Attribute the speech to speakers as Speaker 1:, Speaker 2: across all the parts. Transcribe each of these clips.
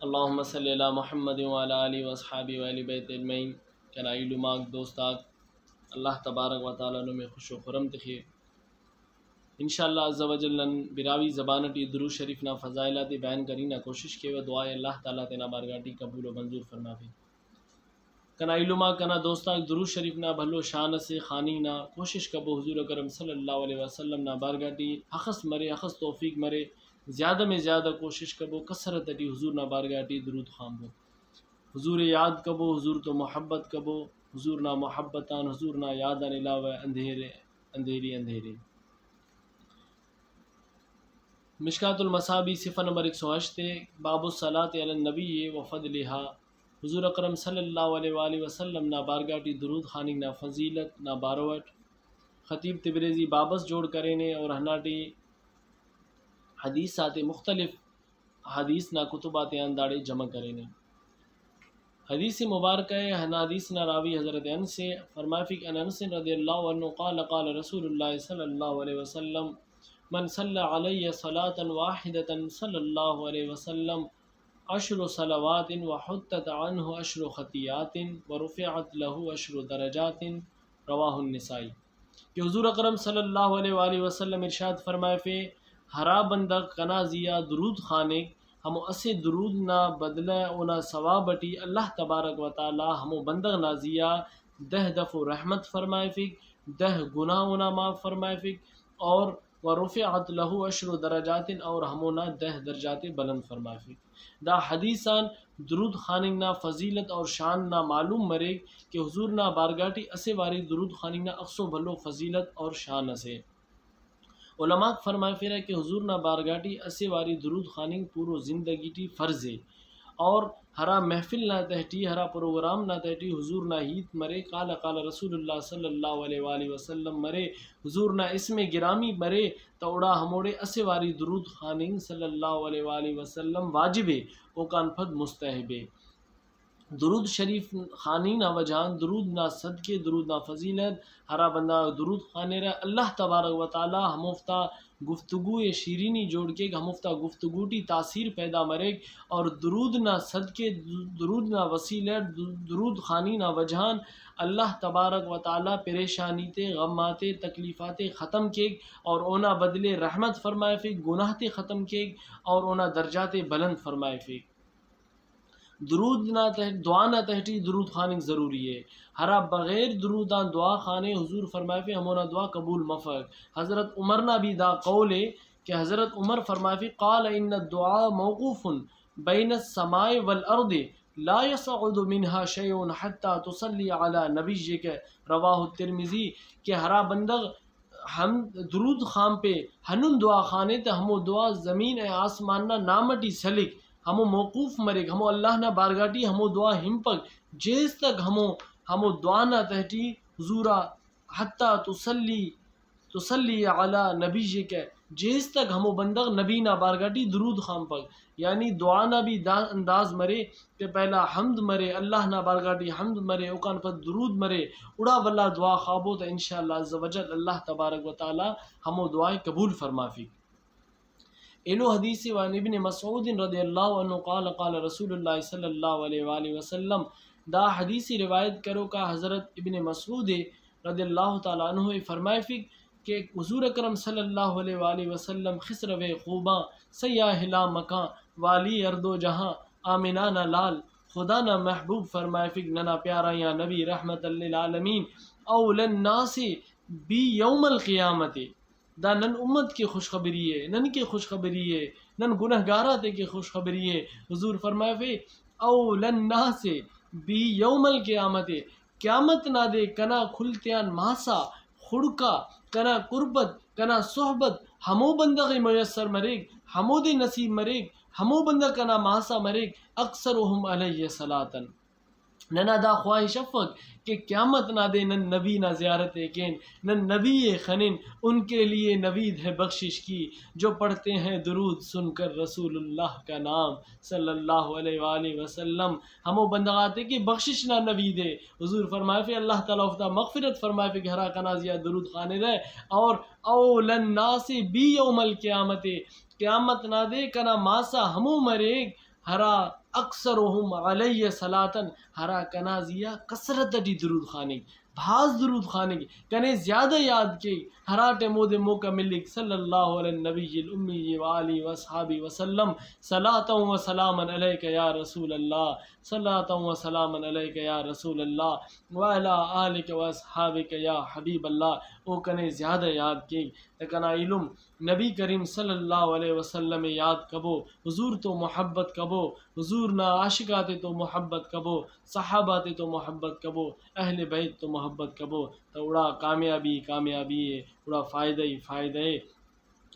Speaker 1: اللہم صلی علی محمد وعلی آلہ واصحابہ وآل بیت اجمعین۔ کنائی لماک دوستاک اللہ تبارک و تعالیٰ میں خوش و خرم تخیر انشاءاللہ عز و جل براوی زبانٹی درود شریف نا فضائلات بیان کرینا کوشش کے و دعائے اللہ تعالیٰ تینا بارگاٹی قبول و منظور فرماوے۔ کنائی لماک کنا دوستاک درود شریف نا بھلو شان سے خانی نا کوشش کبو حضور اکرم صلی اللہ علیہ وسلم نا بارگاٹی حخص مرے حخص توفیق مرے زیادہ میں زیادہ کوشش کبو کثرت اٹی حضور نا بارگاٹی درود خام بو، حضور یاد کبو، حضور تو محبت کبو، حضور نا محبتان حضور نا یادان علاوہ اندھیرے اندھیری اندھیری۔ مشکات المصابی صفحہ نمبر 108 باب الصلاۃ علی النبی و فضلہا، حضور اکرم صلی اللہ علیہ وآلہ وسلم نا بارگاٹی درود خانی نا فضیلت نا باروٹ خطیب تبریزی بابس جوڑ کرینے اور ہناٹی حدیثات مختلف حدیث نا کتبات انداڑے جمع کرینے۔ حدیث مبارکہ ہنا حدیث نا راوی حضرت انس سے فرمائے فی ان انس رضی اللہ عنہ قال قال رسول اللہ صلی اللہ علیہ وسلم من صلی علی صلاة واحدة صلی اللہ علیہ وسلم 10 صلوات وحطت عنہ 10 خطیات ورفعت له 10 درجات، رواہ النسائی۔ کہ حضور اکرم صلی اللہ علیہ وآلہ وسلم ارشاد فرمائے فے ہرا بندہ کنا زیا درود خانے ہمو اسے درود نا بدلہ اونا ثوابٹی اللہ تبارک و تعالی ہمو بندغ نازیہ 10 دفع رحمت فرمائے فک، 10 گناہ اونا معاف فرمائے فک، اور ورفعت له 10 درجات اور ہمونا 10 درجات بلند فرمائے فک۔ دا حدیثان درود خاننگ نا فضیلت اور شان نا معلوم مرے کہ حضور نا بارگاٹی اسے واری درود خاننگ نا اقصو بھلو فضیلت اور شان اسے۔ علماء فرمائے پھر کہ حضور نا بارگاٹی اسے واری درود خاننگ پورو زندگی ٹی فرض ہے، اور ہرا محفل نہ تہٹی ہرا پروگرام نہ تہٹی حضور نا ہیت مرے قال قال رسول اللہ صلی اللہ علیہ وآلہ وسلم مرے حضور نا اسم گرامی مرے توڑا ہموڑے اسے واری درود خاننگ صلی اللہ علیہ وآلہ وسلم واجب ہے اوکان پھد مستحب ہے۔ درود شریف خانی نا وجہان درود نا صدقے درود نا فضیلت ہرا بندہ درود خانے رہا اللہ تبارک و تعالی ہمفتا گفتگو شیرینی جوڑ کے ہمفتا گفتگو ٹی تاثیر پیدا مرے، اور درود نا صدقے درود نا وسیلہ درود خانی نا وجہان اللہ تبارک و تعالی پریشانی تے غماتے تکلیفات ختم کے اور اونا بدلے رحمت فرمائے فیک، گناہ تے ختم کے اور اونا درجات بلند فرمائے فیک۔ درود نہ دعا نہ تہٹی درود خاننگ ضروری ہے، ہرا بغیر درودان دعا خانے حضور فرمائے فی ہمونا دعا قبول مفق۔ حضرت عمر نا بھی دا قول ہے کہ حضرت عمر فرمائے فی قال ان الدعاء موقوف بین السماء والارض لا يصعد منها شيء حتى تصلي على نبيك، رواہ الترمذی۔ کہ ہرا بندغ ہم درود خام پہ ہنن دعا خانے تا ہمو دعا زمین اے آسمان نا نامٹی سلک ہمو موقوف مرک ہمو اللہ نا بارگاٹی ہمو دعا ہمپک جیس تک ہمو دعا نا تہٹی حضورا حتیٰ تسلی علی نبی کے جیس تک ہمو بندغ نبی نا بارگاٹی درود خام پک، یعنی دعا نا بھی دا انداز مرے کہ پہلا حمد مرے اللہ نا بارگاٹی حمد مرے اوکان پر درود مرے اڑا واللہ دعا خوابو تا انشاءاللہ عز و جل اللہ تبارک و تعالی ہمو دعائیں قبول فرما فی۔ ایلو حدیث وان ابن مسعود رضی اللہ عنہ قال قال رسول اللہ صلی اللہ علیہ وآلہ وسلم، دا حدیثی روایت کرو کا حضرت ابن مسعود رضی اللہ تعالیٰ عنہ فرمائے فی کہ حضور اکرم صلی اللہ علیہ وآلہ وسلم خسرو خوباں سیاہ لا مکان والی اردو جہاں آمنہ نا لال خدا نا محبوب فرمائے فی ننا پیارا یا نبی رحمت للعالمین اولن ناس بی یوم القیامت، دا نن امت کی خوشخبری ہے، نن کی خوشخبری ہے، نن گنہگارات کی خوشخبری ہے۔ حضور فرمائے فی اولن ناس بی یوم القیامت، قیامت نہ دے کنا کھلتیان ماسا خڑکا کنا قربت کنا صحبت ہمو بندغ میسر مریگ ہمو دے نصیب مریگ ہمو بندہ کنا ماسا مریگ اکثرهم علیہ صلاۃً۔ ننا دا خواہش افق کہ قیامت نہ دے نن نبی نہ زیارت کین نن نبی خنن ان کے لیے نوید ہے بخشش کی جو پڑھتے ہیں درود سن کر رسول اللہ کا نام صلی اللہ علیہ وآلہ وسلم۔ ہمو بندگاتے کی بخشش نہ نوید ہے، حضور فرمائے فی اللہ تعالیٰ افتا مغفرت فرمائے فی گھرا کنازیہ درود خانے رہے، اور اولن ناس بی یوم القیامت، قیامت نہ دے کنا ماسا ہمو مریگ ہرا اکثرهم علی صلاتن ہرا کنازیا کثرت ڈی درود خانے بھاز درود خانے کی کنے زیادہ یاد کی ہراٹ مود موقع ملک صلی اللہ علیہ النبی الامی وآلہ وصحابہ وسلم صلاۃ و سلاما علیک یا رسول اللہ صلاۃ و سلاما علیک یا رسول اللہ وعلی آلک و اصحابک یا حبیب اللہ او کنے زیادہ یاد کی کنا علم نبی کریم صلی اللہ علیہ وسلم یاد کبو حضور تو محبت کبو حضور نا عاشقات تو محبت کبو صحابات تو محبت کبو اہل بیت تو محبت کبو تو اڑا کامیابی ہے اڑا فائدہ ہی فائدہ ہے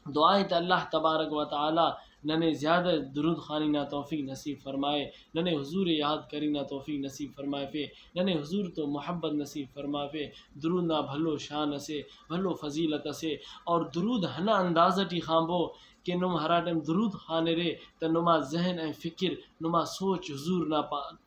Speaker 1: دعائیں تو اللہ تبارک و تعالی ننے زیادہ درود خانی نا توفیق نصیب فرمائے ننے حضور یاد کری نا توفیق نصیب فرمائے فے ننے حضور تو محبت نصیب فرمائے فے درود نا بھلو شان اسے بھلو فضیلت اسے اور درود ہنا اندازہ ٹی خامبو کہ نم ہرا ٹائم درود خانے رے تو نما ذہن اے فکر نما سوچ حضور نا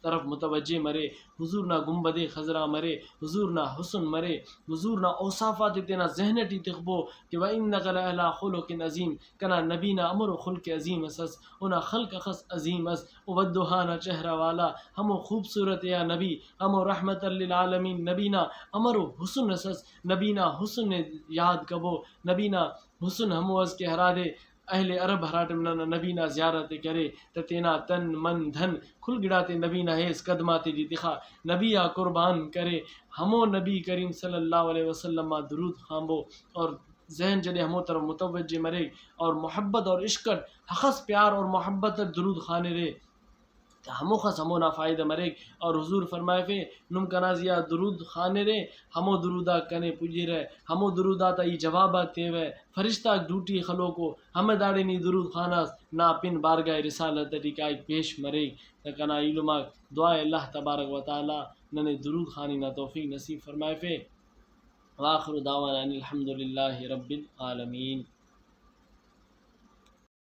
Speaker 1: طرف متوجہ مرے حضور نا گنبد خضرا مرے حضور نا حسن مرے حضور نا اوصافات تینا ذہن ٹی تخبو کہ وَإِنَّكَ لَعَلَىٰ خُلُقٍ عظیم کنا نبینا امر و خلق عظیم اسس اونا خلق خس عظیم اس ودہانا چہرہ والا ہمو خوبصورت یا نبی ہمو رحمت للعالمین نبینا امر و حسن اسس نبینا حسن یاد کبو نبینا حسن ہمو از کے ہرا دے اہل عرب ہراٹم نبینا زیارت کرے تو تینا تن من دھن کھل گڑاتے نبینا ہیس قدماتے دی دکھا نبیا قربان کرے ہمو نبی کریم صلی اللہ علیہ وسلم درود خامبو اور ذہن جڑے ہمو طرف متوجہ مرے اور محبت اور عشقت حخص پیار اور محبت درود خانے رے ہمو خس ہمو نا فائدہ مرے اور حضور فرمائے فے نم کنازیا درود خانے رے ہمو درودا کنے پجی رہے ہمو درودا تا ای جوابات تیوے فرشتہ ڈوٹی خلو کو ہمیں داڑے نی درود خانہ نا پن بارگاہ رسالت ٹکائی پیش مرے کنا علما دعائے اللہ تبارک و تعالی ننے درود خانی نا توفیق نصیب فرمائے فے وآخر دعوانا ان الحمد للہ رب العالمین.